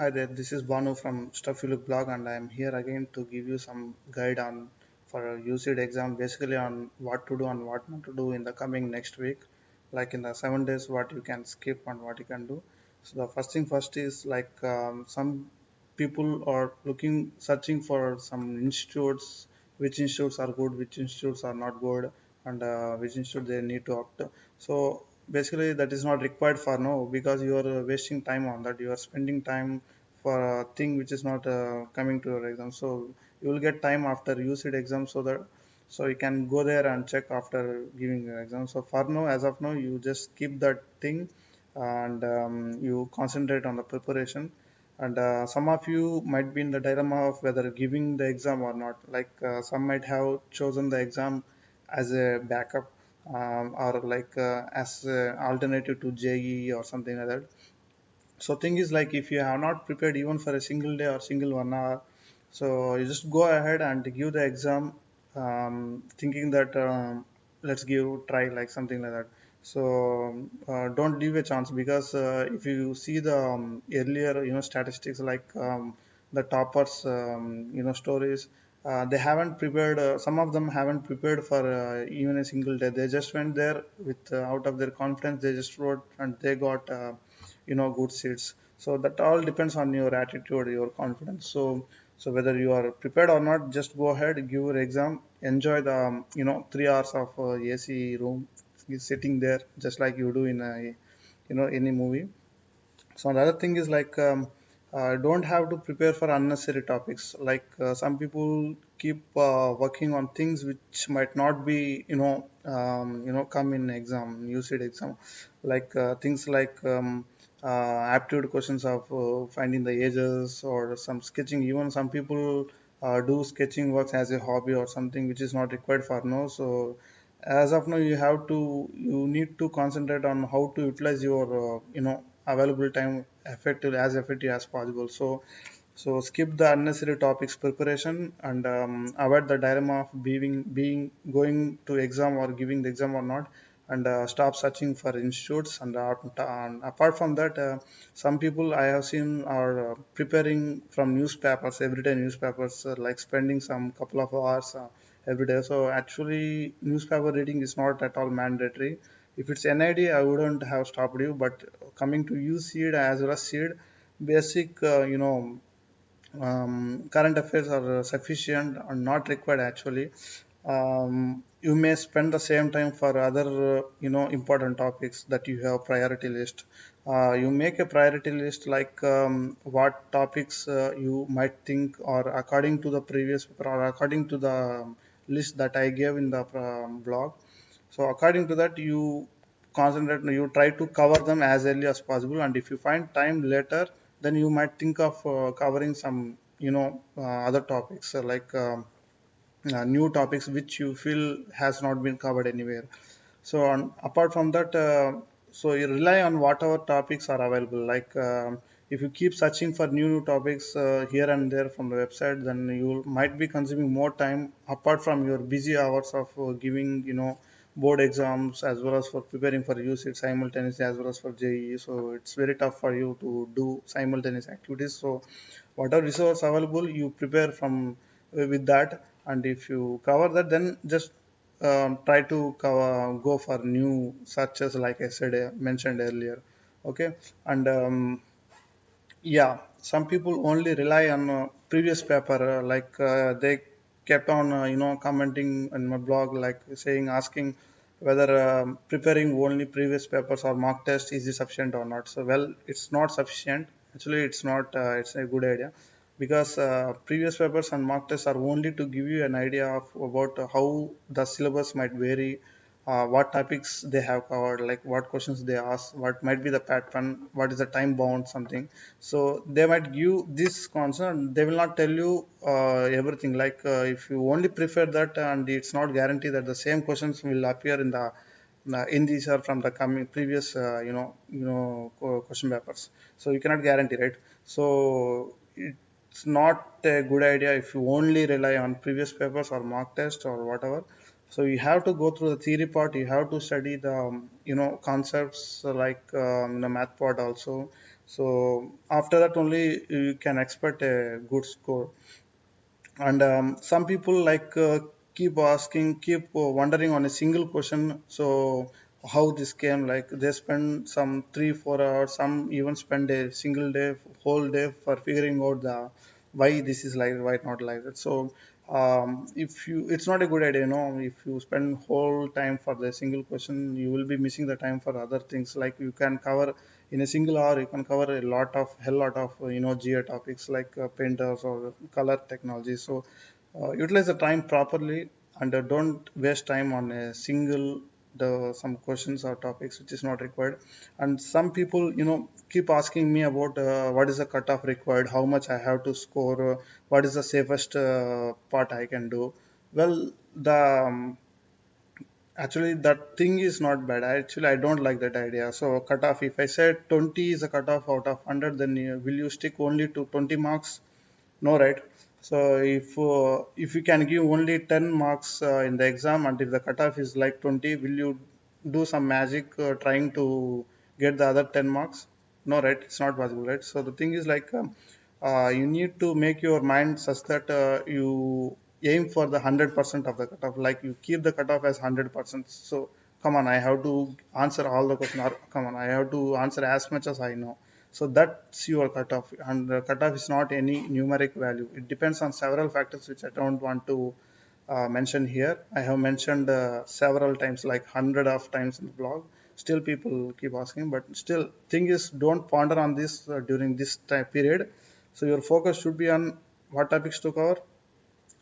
Hi there, this is Banu from Stuff You Look blog, and I am here again to give you some guide on for a UCEED exam, basically on what to do and what not to do in the coming next week. Like in the 7 days, what you can skip and what you can do. So the first thing first is like some people are searching for some institutes, which institutes are good, which institutes are not good, and which institute they need to opt. So basically that is not required for now because you are wasting time on that. You are spending time for a thing which is not coming to your exam. So you will get time after UCEED exam, so you can go there and check after giving your exam. So for now, as of now, you just keep that thing and you concentrate on the preparation. And some of you might be in the dilemma of whether giving the exam or not. Like some might have chosen the exam as a backup, or like as a alternative to JEE or something like that. So thing is like if you have not prepared even for a single day or single 1 hour, so you just go ahead and give the exam, thinking that let's give try like something like that. So don't leave a chance because if you see the earlier statistics like the toppers stories, they haven't prepared, some of them haven't prepared for even a single day. They just went there with out of their confidence, they just wrote and they got good seats. So that all depends on your attitude, your confidence. So whether you are prepared or not, just go ahead, give your exam, enjoy the 3 hours of AC room, sitting there just like you do in a any movie. So another thing is like don't have to prepare for unnecessary topics. Like some people keep working on things which might not be come in exam, UCEED exam, like things like aptitude questions of finding the ages or some sketching. Even some people do sketching works as a hobby or something which is not required for now. So as of now you need to concentrate on how to utilize your available time effective as possible. So skip the unnecessary topics preparation and avoid the dilemma of being going to exam or giving the exam or not, and stop searching for institutes. And apart from that, some people I have seen are preparing from newspapers, everyday newspapers, like spending some couple of hours every day. So actually, newspaper reading is not at all mandatory. If it's NID, I wouldn't have stopped you. But coming to UCEED as well as SEED, basic, current affairs are sufficient and not required actually. You may spend the same time for other important topics that you have priority list. You make a priority list like what topics you might think, or according to the previous paper or according to the list that I gave in the blog. So according to that, you try to cover them as early as possible, and if you find time later, then you might think of covering some other topics, like new topics which you feel has not been covered anywhere. So apart from that, so you rely on whatever topics are available. Like if you keep searching for new topics here and there from the website, then you might be consuming more time apart from your busy hours of giving board exams as well as for preparing for UCET simultaneously as well as for JEE. So it's very tough for you to do simultaneous activities. So whatever resource available, you prepare from with that, and if you cover that, then just try to go for new searches like I said, mentioned earlier. Okay. And yeah, some people only rely on previous paper, like they kept on commenting on my blog, like saying, asking whether preparing only previous papers or mock test is sufficient or not. So well, it's not sufficient. Actually, it's not. It's a good idea because previous papers and mock tests are only to give you an idea of about how the syllabus might vary, what topics they have covered, like what questions they ask, what might be the pattern, what is the time bound, something. So they might give this concern. They will not tell you everything. Like if you only prefer that, and it's not guaranteed that the same questions will appear in these are from the coming previous question papers. So you cannot guarantee, right? So it's not a good idea if you only rely on previous papers or mock test or whatever. So you have to go through the theory part, you have to study the concepts like the math part also. So after that only you can expect a good score. And some people like keep asking, keep wondering on a single question. So how this came, like they spend some 3 4 hours, some even spend a single day, whole day for figuring out the why this is like, why not like that. So if you, it's not a good idea, if you spend whole time for the single question, you will be missing the time for other things. Like you can cover in a single hour, you can cover a lot of, hell lot of GA topics like painters or color technology. So utilize the time properly, and don't waste time on a single the some questions or topics which is not required. And some people keep asking me about what is the cutoff required, how much I have to score, what is the safest part I can do. Well, the actually that thing is not bad. Actually, I don't like that idea. So cutoff, if I said 20 is a cutoff out of 100, then will you stick only to 20 marks? No, right? So if you can give only 10 marks in the exam, and if the cutoff is like 20, will you do some magic trying to get the other 10 marks? No, right? It's not possible, right? So the thing is like you need to make your mind such that you aim for the 100% of the cutoff. Like you keep the cutoff as 100%. So come on, I have to answer all the questions. Come on, I have to answer as much as I know. So that's your cutoff, and the cutoff is not any numeric value. It depends on several factors which I don't want to mention here. I have mentioned several times, like hundred of times in the blog. Still, people keep asking, but still, thing is, don't ponder on this during this time period. So your focus should be on what topics to cover,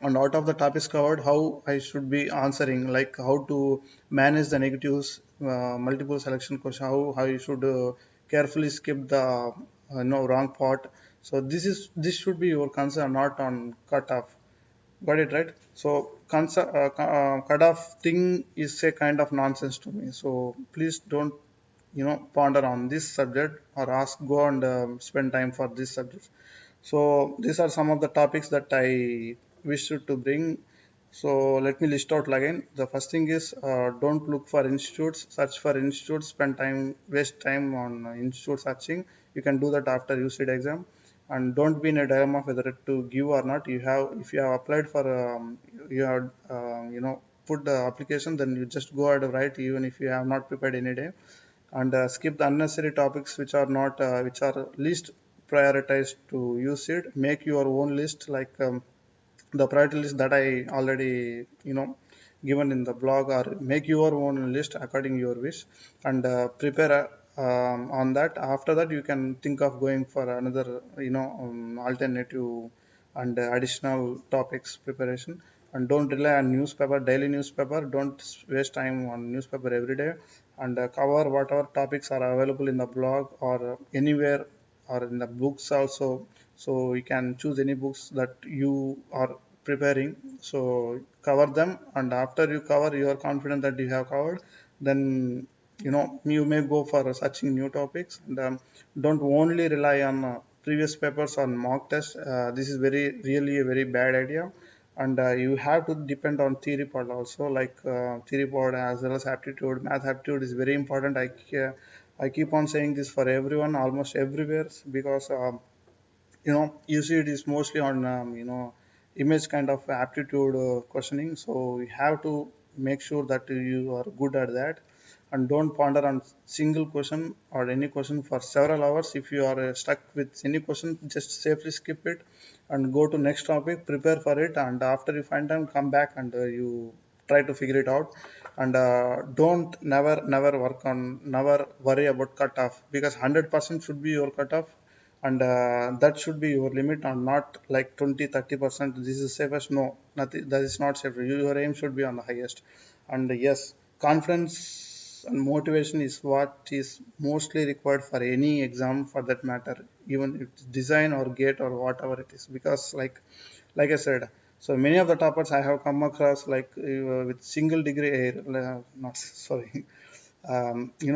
and out of the topics covered, how I should be answering, like how to manage the negatives, multiple selection question, how you should carefully skip the wrong part. So this should be your concern, not on cutoff. Got it, right? So cutoff thing is a kind of nonsense to me. So please don't ponder on this subject, or ask, go and spend time for this subject. So these are some of the topics that I wish to bring. So let me list out again. The first thing is don't look for institutes, search for institutes, spend time, waste time on institute searching. You can do that after UCEED exam. And don't be in a dilemma whether to give or not. You have, if you have applied for, you have, put the application, then you just go ahead and write, even if you have not prepared any day. And skip the unnecessary topics which are not, which are least prioritized to use it. Make your own list, like the priority list that I already given in the blog, or make your own list according to your wish, and prepare on that. After that, you can think of going for another alternative and additional topics preparation. And don't rely on newspaper, daily newspaper. Don't waste time on newspaper every day. And cover whatever topics are available in the blog, or anywhere, or in the books also. So you can choose any books that you are preparing. So cover them, and after you cover, you are confident that you have covered, then you may go for searching new topics. And don't only rely on previous papers on mock test. This is very, really a very bad idea. And you have to depend on theory part also, like theory part as well as aptitude. Math aptitude is very important. I keep on saying this for everyone, almost everywhere, because you see it is mostly on image kind of aptitude questioning. So you have to make sure that you are good at that, and don't ponder on single question or any question for several hours. If you are stuck with any question, just safely skip it and go to next topic, prepare for it, and after you find time, come back, and you try to figure it out. And don't never work on, never worry about cutoff, because 100% should be your cutoff. And that should be your limit, and not like 20 30%. This is safest. No, nothing, that is not safe. Your aim should be on the highest. And yes, confidence and motivation is what is mostly required for any exam, for that matter, even if it's design or gate or whatever it is. Because like I said, so many of the toppers I have come across, like with single degree air, not sorry,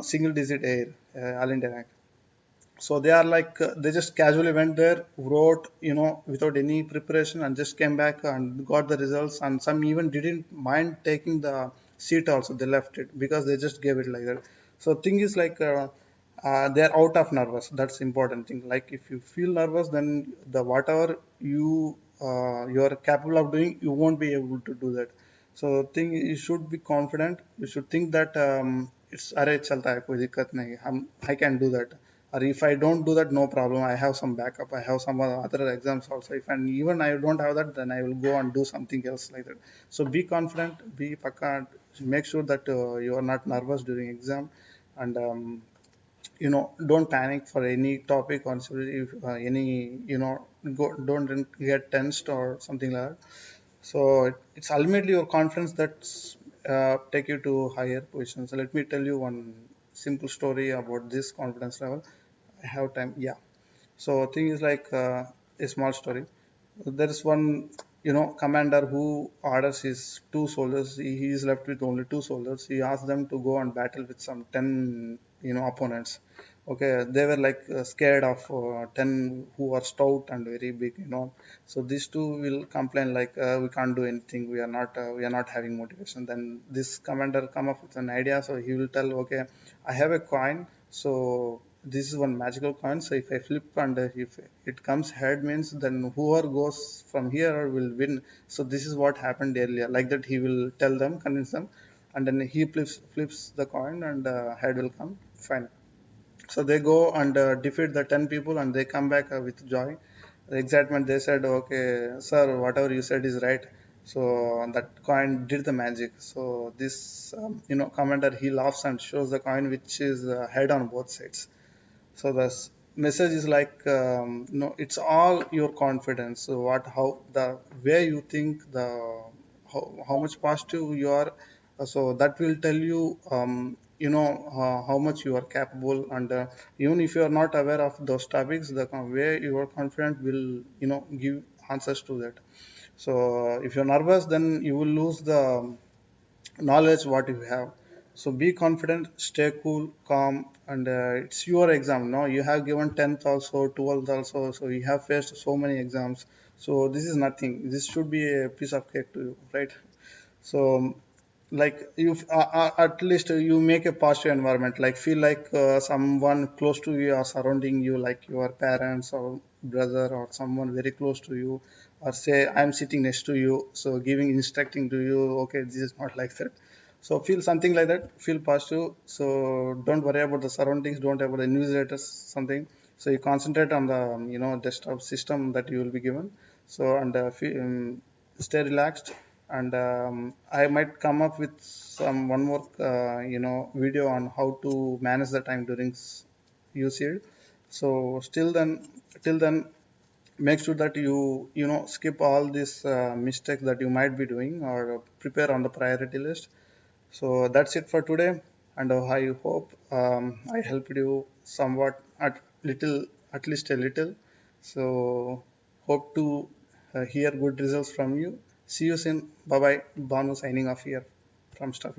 single digit air, all India rank. So they are like they just casually went there, wrote, without any preparation, and just came back and got the results. And some even didn't mind taking the seat also. They left it because they just gave it like that. So thing is like they're out of nervous. That's important thing. Like if you feel nervous, then the whatever you are capable of doing, you won't be able to do that. So think you should be confident. You should think that it's अरे चलता है कोई दिक्कत नहीं हम I can do that. Or if I don't do that, no problem. I have some backup. I have some other exams also. If and even I don't have that, then I will go and do something else like that. So be confident, be pakka, make sure that you are not nervous during exam, and don't panic for any topic or if, any don't get tensed or something like that. So it's ultimately your confidence that's take you to higher positions. So let me tell you one simple story about this confidence level. I have time. Yeah. So thing is like a small story. There is one, commander who orders his two soldiers. He is left with only two soldiers. He asks them to go and battle with some 10, opponents. Okay, they were like scared of 10 who are stout and very big. So these two will complain like we can't do anything. We are not having motivation. Then this commander come up with an idea. So he will tell, okay, I have a coin. So this is one magical coin. So if I flip and if it comes head means then whoever goes from here will win. So this is what happened earlier. Like that he will tell them, convince them, and then he flips the coin and head will come. Fine. So they go and defeat the 10 people and they come back with joy. The excitement they said, okay, sir, whatever you said is right. So that coin did the magic. So this, commander, he laughs and shows the coin which is head on both sides. So the message is like, no, it's all your confidence. So how the way you think, how much positive you are. So that will tell you, how much you are capable. And even if you are not aware of those topics, the way you are confident will, give answers to that. So if you're nervous, then you will lose the knowledge what you have. So be confident, stay cool, calm, and it's your exam. No, you have given 10th also, 12th also, so you have faced so many exams. So this is nothing. This should be a piece of cake to you, right? So like you at least you make a positive environment, like feel like someone close to you are surrounding you, like your parents or brother or someone very close to you, or say I'm sitting next to you, so giving instructing to you, okay, this is not like that. So feel something like that, feel positive. So don't worry about the surroundings, don't worry about the invigilators, something. So you concentrate on the desktop system that you will be given. So and stay relaxed. And I might come up with some one more video on how to manage the time during UCEED. So still then till then, make sure that you skip all these mistakes that you might be doing, or prepare on the priority list. So that's it for today, and I hope I helped you somewhat, at least a little. So hope to hear good results from you. See you soon. Bye bye. Banu signing off here from Staff.